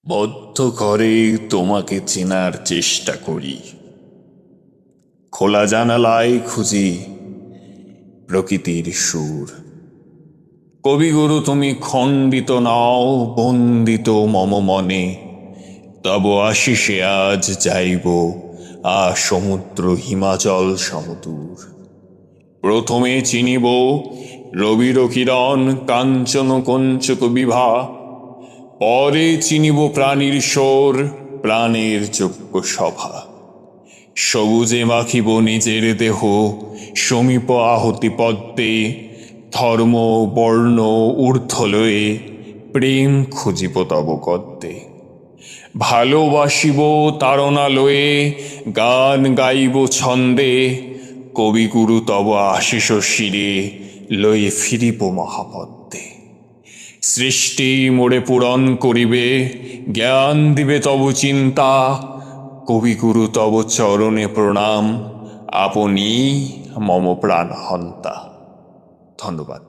বদ্ধ ঘরে তোমাকে চেনার চেষ্টা করি, খোলা জানালায় খুঁজি প্রকৃতির সুর। কবিগুরু তুমি খণ্ডিত নাও, বন্দিত মম মনে, তব আশিসে আজ যাইব সমুদ্র হিমাচল সমদূর। প্রথমে চিনিব রবির কিরণ কাঞ্চন কঞ্চক বিভা, পরে চিনিব প্রাণীর স্বর প্রাণের যোগ্য সভা। সবুজে মাখিব নিজের দেহ সমীপ আহতি পদ্মে, ধর্ম বর্ণ ঊর্ধ্বলয়ে প্রেম খুঁজিব তব গদ্যে। ভালোবাসিব তারণালয়ে গান গাইব ছন্দে, কবিগুরু তব আশিস শিরে লয়ে ফিরিব মহাপদ্মে। সৃষ্টি মোড়ে পূরণ করিবে, জ্ঞান দিবে তব চিন্তা, কবিগুরু তব চরণে প্রণাম, আপনি মম প্রাণ হন্তা। ধন্যবাদ।